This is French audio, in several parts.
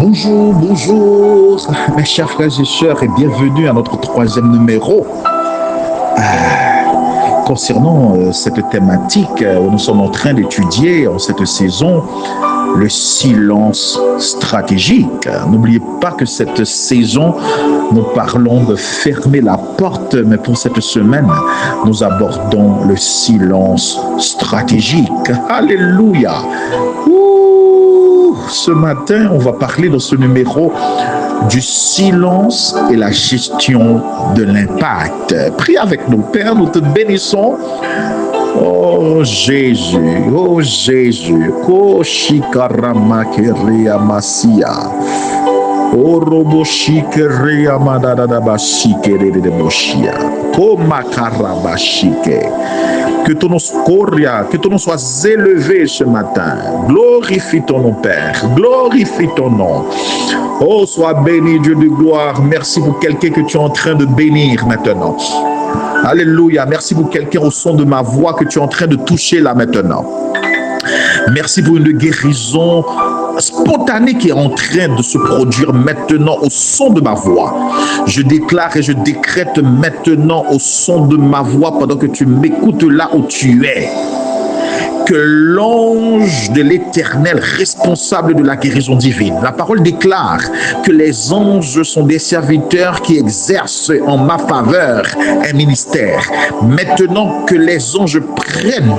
Bonjour, bonjour, mes chers frères et sœurs, et bienvenue à notre troisième numéro concernant cette thématique où nous sommes en train d'étudier en cette saison le silence stratégique. N'oubliez pas que cette saison, nous parlons de fermer la porte, mais pour cette semaine, nous abordons le silence stratégique. Alléluia! Ce matin, on va parler dans ce numéro du silence et la gestion de l'impact. Prie avec nous, Père, nous te bénissons. Oh Jésus, oh Jésus, Koshikaramakere Masia. Oh Roboshikere Amadadabashikere de Boshia. Komakarabashike. Que ton nom soit élevé ce matin. Glorifie ton nom, Père. Glorifie ton nom. Oh, sois béni, Dieu de gloire. Merci pour quelqu'un que tu es en train de bénir maintenant. Alléluia. Merci pour quelqu'un au son de ma voix que tu es en train de toucher là maintenant. Merci pour une guérison spontanée qui est en train de se produire maintenant au son de ma voix. Je déclare et je décrète maintenant au son de ma voix pendant que tu m'écoutes là où tu es, que l'ange de l'Éternel responsable de la guérison divine, la parole déclare que les anges sont des serviteurs qui exercent en ma faveur un ministère. Maintenant que les anges prennent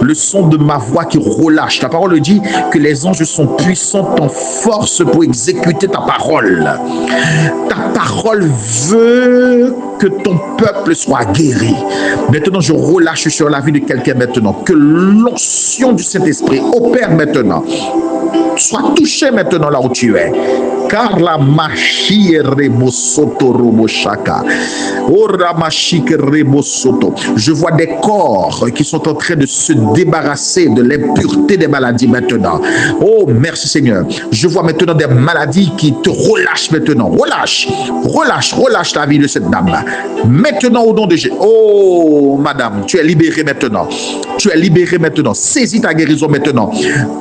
le son de ma voix qui relâche, la parole dit que les anges sont puissants en force pour exécuter ta parole. Ta parole veut que ton peuple soit guéri. Maintenant, je relâche sur la vie de quelqu'un maintenant, que l'onction du Saint-Esprit opère maintenant. Sois touché maintenant là où tu es. Car la machi rebosoto roboshaka. Ora machi rebosoto. Je vois des corps qui sont en train de se débarrasser de l'impureté des maladies maintenant. Oh, merci Seigneur. Je vois maintenant des maladies qui te relâchent maintenant. Relâche la vie de cette dame. Maintenant au nom de Jésus. Oh, madame, tu es libérée maintenant. Tu es libérée maintenant. Saisis ta guérison maintenant.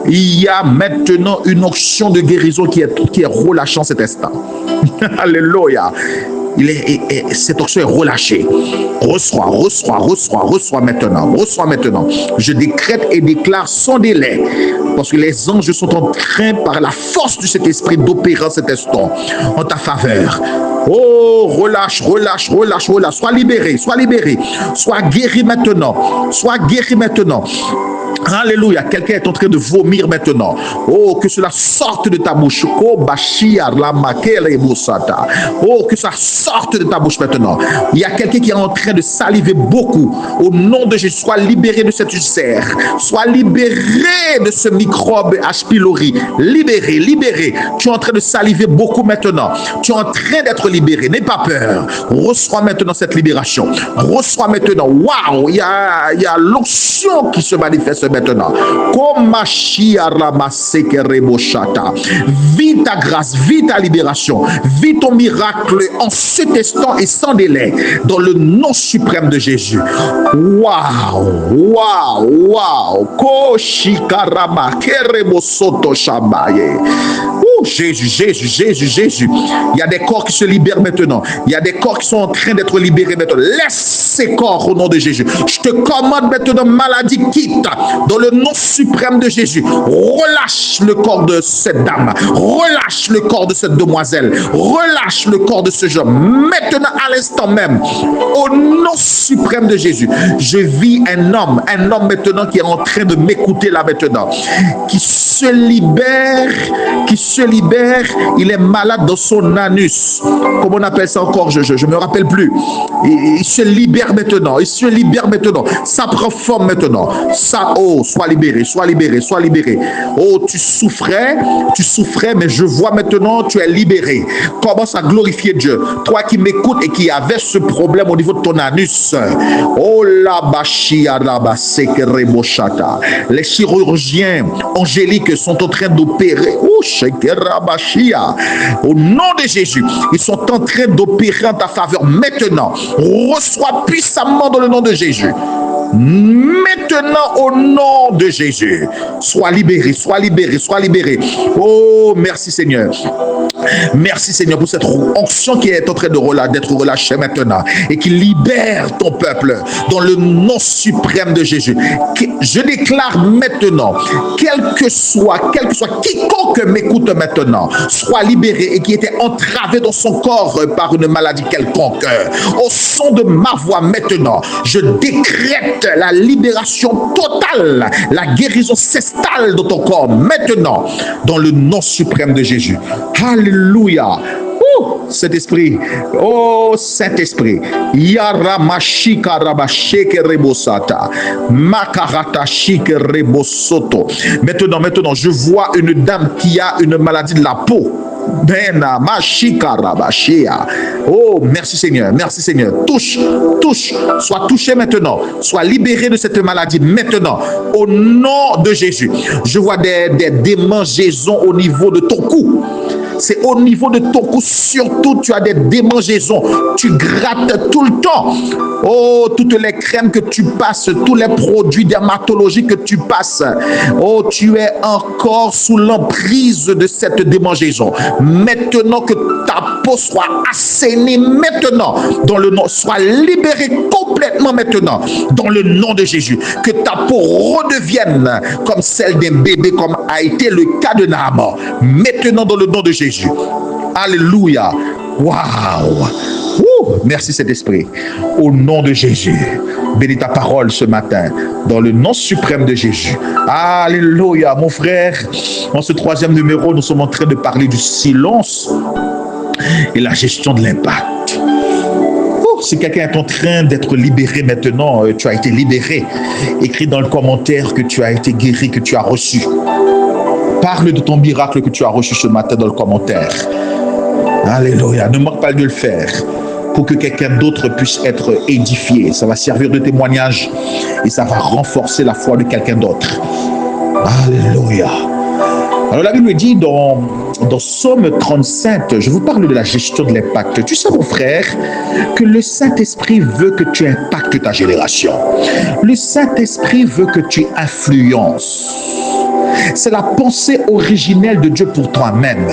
Il y a maintenant une onction de guérison qui est relâchée en cet instant. Alléluia. Cette onction est relâchée. Reçois maintenant. Reçois maintenant. Je décrète et déclare sans délai, parce que les anges sont en train, par la force de cet esprit, d'opérer en cet instant en ta faveur. Oh, relâche. Sois libéré. Sois guéri maintenant. Alléluia. Quelqu'un est en train de vomir maintenant. Oh, que cela sorte de ta bouche. Oh, que ça sorte de ta bouche maintenant. Il y a quelqu'un qui est en train de saliver beaucoup. Au nom de Jésus, sois libéré de cet ulcère. Sois libéré de ce microbe H. pylori. Libéré. Tu es en train de saliver beaucoup maintenant. Tu es en train d'être libéré. N'aie pas peur. Reçois maintenant cette libération. Reçois maintenant. Waouh, il y a l'onction qui se manifeste maintenant. Vis ta grâce, vis ta libération, vis ton miracle en cet instant et sans délai, dans le nom suprême de Jésus. Waouh. Jésus. Il y a des corps qui se libèrent maintenant. Il y a des corps qui sont en train d'être libérés maintenant. Laisse ces corps au nom de Jésus. Je te commande maintenant, maladie quitte dans le nom suprême de Jésus. Relâche le corps de cette dame. Relâche le corps de cette demoiselle. Relâche le corps de ce jeune. Maintenant, à l'instant même, au nom suprême de Jésus, je vis un homme maintenant qui est en train de m'écouter là maintenant, qui se libère. Il est malade dans son anus. Comment on appelle ça encore? Je me rappelle plus. Il se libère maintenant. Ça prend forme maintenant. Ça, oh, sois libéré. Oh, tu souffrais, mais je vois maintenant, tu es libéré. Commence à glorifier Dieu. Toi qui m'écoutes et qui avais ce problème au niveau de ton anus. Oh, les chirurgiens angéliques sont en train d'opérer. Oh, au nom de Jésus, ils sont en train d'opérer en ta faveur maintenant. Reçois puissamment dans le nom de Jésus. Maintenant, au nom de Jésus, sois libéré, sois libéré, sois libéré. Oh, merci Seigneur. Merci Seigneur pour cette onction qui est en train d'être relâchée maintenant et qui libère ton peuple dans le nom suprême de Jésus. Je déclare maintenant, quel que soit quiconque m'écoute maintenant, soit libéré et qui était entravé dans son corps par une maladie quelconque. Au son de ma voix maintenant, je décrète la libération totale, la guérison s'installe dans ton corps maintenant, dans le nom suprême de Jésus. Alléluia. Saint-Esprit, oh Saint-Esprit, Yaramashika Rabasheke Rebosata, Makarata Shike Rebosoto. Maintenant, je vois une dame qui a une maladie de la peau. Bena Mashika Rabashia. Oh, merci Seigneur, merci Seigneur. Touche, sois touché maintenant, sois libéré de cette maladie maintenant, au nom de Jésus. Je vois des démangeaisons au niveau de ton cou. C'est au niveau de ton cou, surtout, tu as des démangeaisons. Tu grattes tout le temps. Oh, toutes les crèmes que tu passes, tous les produits dermatologiques que tu passes. Oh, tu es encore sous l'emprise de cette démangeaison. Maintenant que ta peau soit assainie maintenant, dans le nom, soit libérée complètement maintenant, dans le nom de Jésus. Que ta peau redevienne comme celle d'un bébé, comme a été le cas de Naaman. Maintenant, dans le nom de Jésus. Alléluia. Waouh. Merci Saint-Esprit. Au nom de Jésus, bénis ta parole ce matin, dans le nom suprême de Jésus. Alléluia. Mon frère, dans ce troisième numéro, nous sommes en train de parler du silence et la gestion de l'impact. Si quelqu'un est en train d'être libéré maintenant, tu as été libéré. Écris dans le commentaire que tu as été guéri, que tu as reçu. Parle de ton miracle que tu as reçu ce matin dans le commentaire. Alléluia. Ne manque pas de le faire pour que quelqu'un d'autre puisse être édifié. Ça va servir de témoignage et ça va renforcer la foi de quelqu'un d'autre. Alléluia. Alors la Bible dit dans Psaume 35, je vous parle de la gestion de l'impact. Tu sais mon frère que le Saint-Esprit veut que tu impactes ta génération. Le Saint-Esprit veut que tu influences. C'est la pensée originelle de Dieu pour toi-même.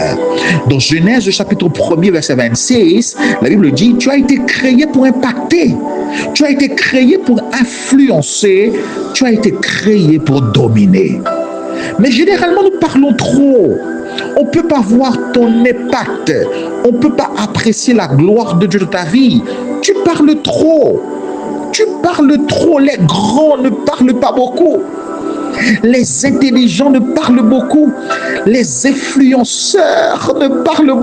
Dans Genèse chapitre 1er verset 26, la Bible dit, tu as été créé pour impacter. Tu as été créé pour influencer. Tu as été créé pour dominer. Mais généralement, nous parlons trop. On ne peut pas voir ton impact. On ne peut pas apprécier la gloire de Dieu de ta vie. Tu parles trop. Tu parles trop. Les grands ne parlent pas beaucoup. Les intelligents ne parlent beaucoup. Les influenceurs ne parlent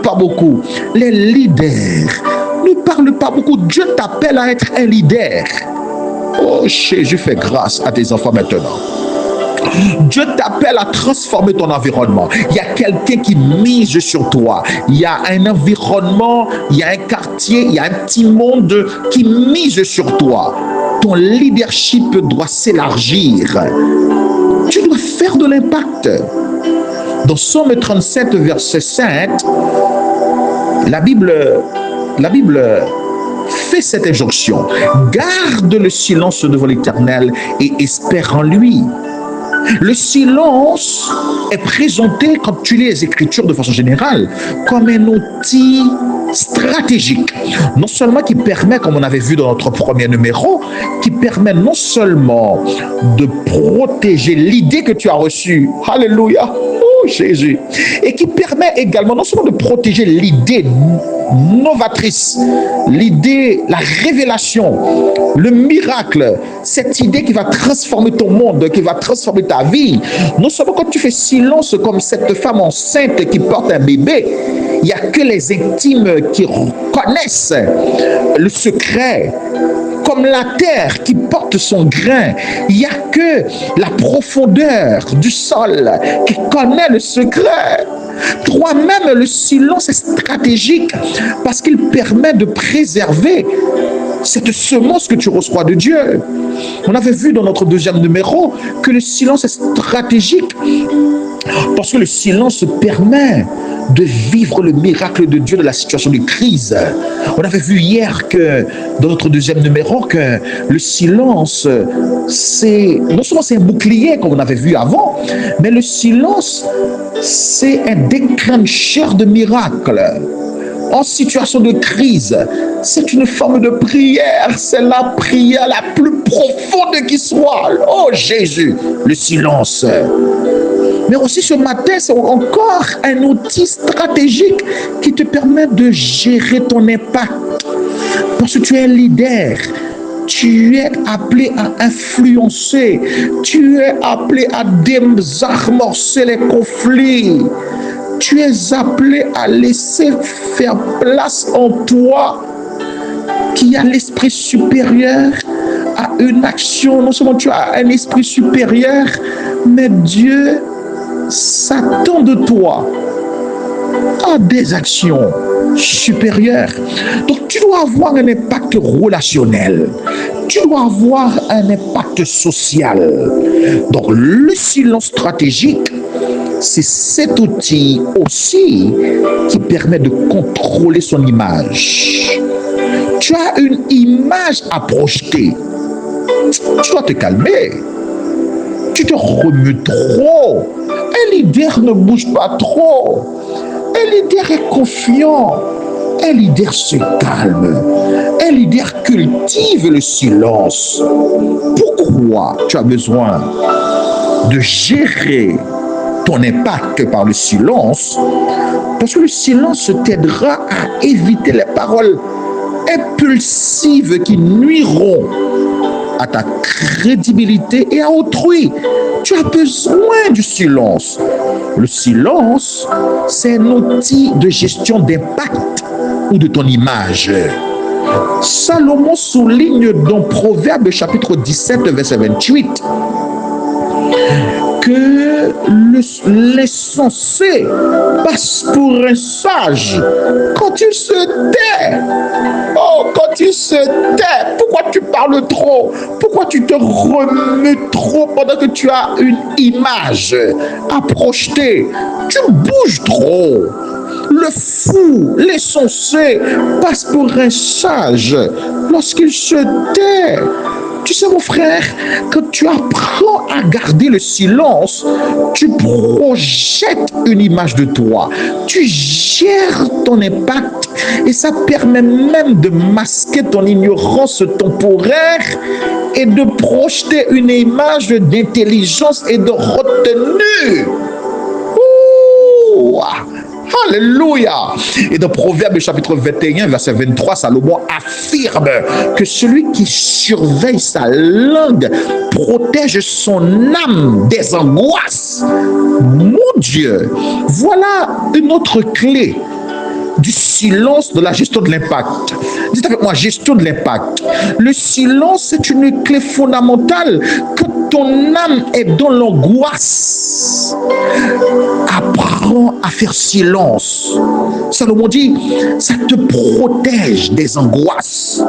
pas beaucoup. Les leaders ne parlent pas beaucoup. Dieu t'appelle à être un leader. Oh, Jésus fait grâce à tes enfants maintenant. Dieu t'appelle à transformer ton environnement. Il y a quelqu'un qui mise sur toi. Il y a un environnement, il y a un quartier, il y a un petit monde qui mise sur toi. Ton leadership doit s'élargir. Tu dois faire de l'impact. Dans Psaume 37, verset 5, la Bible fait cette injonction. Garde le silence devant l'Éternel et espère en lui. Le silence est présenté, quand tu lis les Écritures de façon générale, comme un outil stratégique. Non seulement qui permet, comme on avait vu dans notre premier numéro, qui permet non seulement de protéger l'idée que tu as reçue. Alléluia. Oh Jésus. Et qui permet également non seulement de protéger l'idée novatrice, l'idée, la révélation, le miracle, cette idée qui va transformer ton monde, qui va transformer ta vie. Non seulement quand tu fais silence comme cette femme enceinte qui porte un bébé, il n'y a que les intimes qui connaissent le secret. Comme la terre qui porte son grain, il n'y a que la profondeur du sol qui connaît le secret. Toi-même, le silence est stratégique parce qu'il permet de préserver cette semence que tu reçois de Dieu. On avait vu dans notre deuxième numéro que le silence est stratégique parce que le silence permet de vivre le miracle de Dieu de la situation de crise. On avait vu hier que dans notre deuxième numéro que le silence, c'est non seulement c'est un bouclier comme on avait vu avant, mais le silence, c'est un déclencheur de miracles. En situation de crise, c'est une forme de prière, c'est la prière la plus profonde qui soit. Oh Jésus, le silence. Mais aussi ce matin, c'est encore un outil stratégique qui te permet de gérer ton impact. Parce que tu es un leader, tu es appelé à influencer, tu es appelé à désamorcer les conflits. Tu es appelé à laisser faire place en toi qui a l'esprit supérieur à une action. Non seulement tu as un esprit supérieur, mais Dieu s'attend de toi à des actions supérieures. Donc tu dois avoir un impact relationnel. Tu dois avoir un impact social. Donc le silence stratégique, c'est cet outil aussi qui permet de contrôler son image. Tu as une image à projeter. Tu dois te calmer. Tu te remues trop. Un leader ne bouge pas trop. Un leader est confiant. Un leader se calme. Un leader cultive le silence. Pourquoi tu as besoin de gérer ton impact par le silence? Parce que le silence t'aidera à éviter les paroles impulsives qui nuiront à ta crédibilité et à autrui. Tu as besoin du silence. Le silence, c'est un outil de gestion d'impact ou de ton image. Salomon souligne dans Proverbe chapitre 17, verset 28, que l'insensé passe pour un sage quand il se tait. Oh, quand il se tait, pourquoi tu parles trop? Pourquoi tu te remues trop pendant que tu as une image à projeter? Tu bouges trop. Le fou, l'insensé passe pour un sage lorsqu'il se tait. Tu sais, mon frère, quand tu apprends à garder le silence, tu projettes une image de toi. Tu gères ton impact et ça permet même de masquer ton ignorance temporaire et de projeter une image d'intelligence et de retenue. Ouh! Alléluia. Et dans Proverbe chapitre 21, verset 23, Salomon affirme que celui qui surveille sa langue protège son âme des angoisses. Mon Dieu, voilà une autre clé du silence de la gestion de l'impact. Dites avec moi, gestion de l'impact. Le silence, c'est une clé fondamentale. Quand ton âme est dans l'angoisse, apprends à faire silence. Salomon dit, ça te protège des angoisses.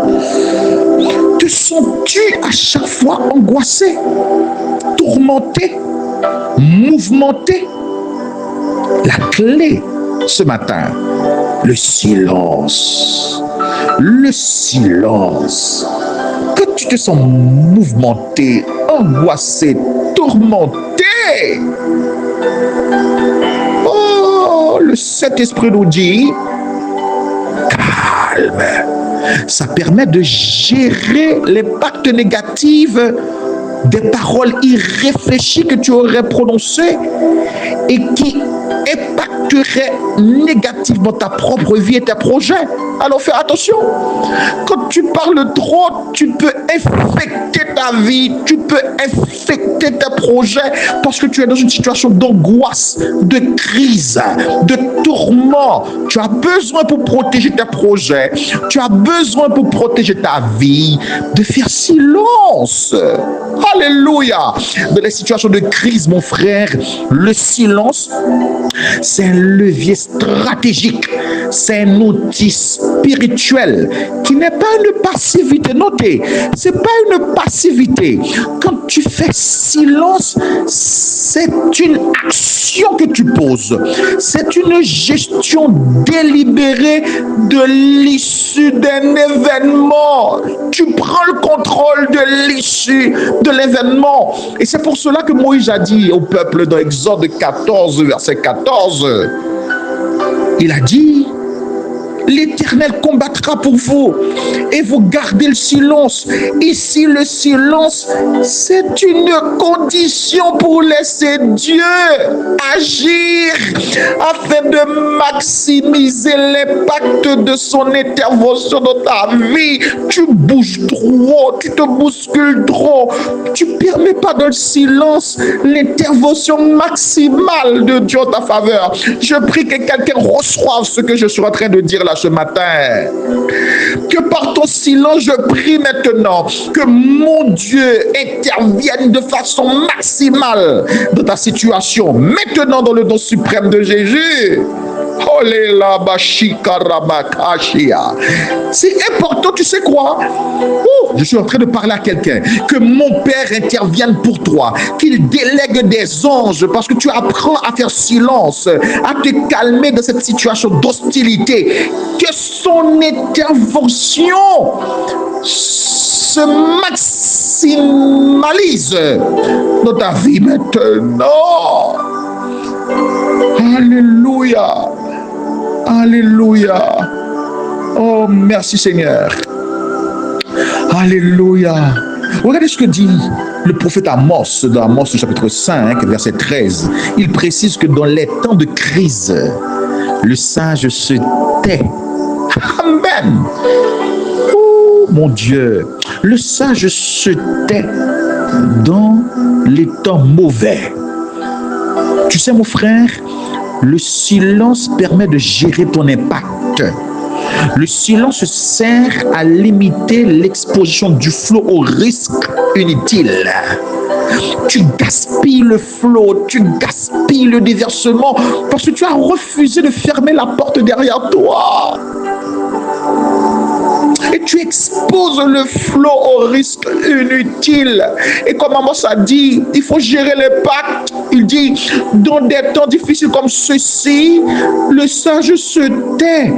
Te sens-tu à chaque fois angoissé, tourmenté, mouvementé? La clé ce matin, le silence. Le silence. Quand tu te sens mouvementé, angoissé, tourmenté, oh, le Saint-Esprit nous dit, calme. Ça permet de gérer l'impact négatif des paroles irréfléchies que tu aurais prononcées et qui impacterait négativement ta propre vie et tes projets. Alors fais attention. Quand tu parles trop, tu peux infecter ta vie, tu peux infecter tes projets parce que tu es dans une situation d'angoisse, de crise, de tourment. Tu as besoin pour protéger tes projets, tu as besoin pour protéger ta vie, de faire silence. Alléluia. Dans les situations de crise, mon frère, le silence, c'est un levier stratégique c'est un outil spirituel qui n'est pas une passivité. Notez, c'est pas une passivité. Quand tu fais silence, c'est une action que tu poses. C'est une gestion délibérée de l'issue d'un événement. Tu prends le contrôle de l'issue de l'événement. Et c'est pour cela que Moïse a dit au peuple dans Exode 14, verset 14, il a dit: l'Éternel combattra pour vous et vous gardez le silence. Ici, le silence, c'est une condition pour laisser Dieu agir afin de maximiser l'impact de son intervention dans ta vie. Tu bouges trop, tu te bouscules trop. Tu ne permets pas dans le silence l'intervention maximale de Dieu en ta faveur. Je prie que quelqu'un reçoive ce que je suis en train de dire là ce matin. Que par ton silence, je prie maintenant que mon Dieu intervienne de façon maximale dans ta situation. Maintenant, dans le nom suprême de Jésus. C'est important, tu sais quoi? Je suis en train de parler à quelqu'un. Que mon Père intervienne pour toi, qu'il délègue des anges, parce que tu apprends à faire silence, à te calmer dans cette situation d'hostilité. Que son intervention se maximalise dans ta vie maintenant. Alléluia. Alléluia. Oh, merci Seigneur. Alléluia. Regardez ce que dit le prophète Amos dans Amos chapitre 5, verset 13. Il précise que dans les temps de crise, le sage se tait. Amen. Oh mon Dieu. Le sage se tait dans les temps mauvais. Tu sais mon frère, le silence permet de gérer ton impact. Le silence sert à limiter l'exposition du flot aux risques inutiles. Tu gaspilles le flot, tu gaspilles le déversement parce que tu as refusé de fermer la porte derrière toi. Et tu exposes le flot aux risques inutiles. Et comme Amos a dit, il faut gérer l'impact. Il dit, dans des temps difficiles comme ceux-ci, le sage se tait,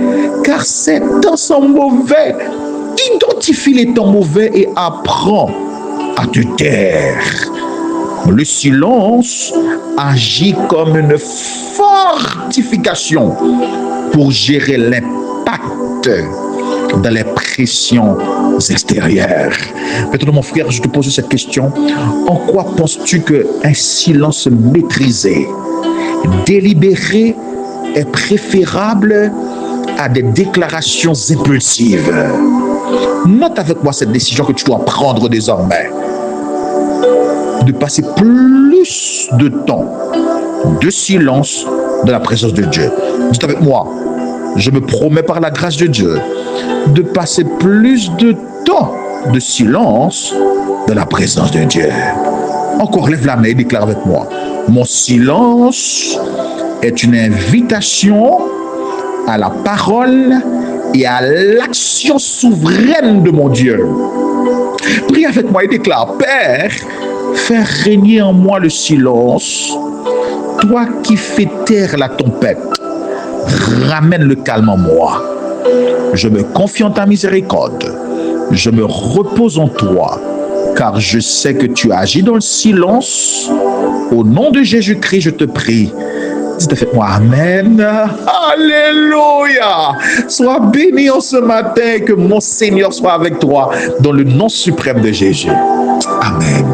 car ces temps sont mauvais. Identifie les temps mauvais et apprends à te taire. Le silence agit comme une fortification pour gérer l'impact dans les pressions extérieures. Maintenant, mon frère, je te pose cette question. En quoi penses-tu qu'un silence maîtrisé, délibéré, est préférable à des déclarations impulsives? Note avec moi cette décision que tu dois prendre désormais. De passer plus de temps de silence dans la présence de Dieu. Dites avec moi, je me promets par la grâce de Dieu de passer plus de temps de silence dans la présence de Dieu. Encore, lève la main et déclare avec moi. Mon silence est une invitation à la parole et à l'action souveraine de mon Dieu. Prie avec moi et déclare, Père, fais régner en moi le silence. Toi qui fais taire la tempête, ramène le calme en moi. Je me confie en ta miséricorde. Je me repose en toi, car je sais que tu agis dans le silence. Au nom de Jésus-Christ, je te prie. Dites avec moi, Amen. Alléluia. Sois béni en ce matin, que mon Seigneur soit avec toi, dans le nom suprême de Jésus. Amen.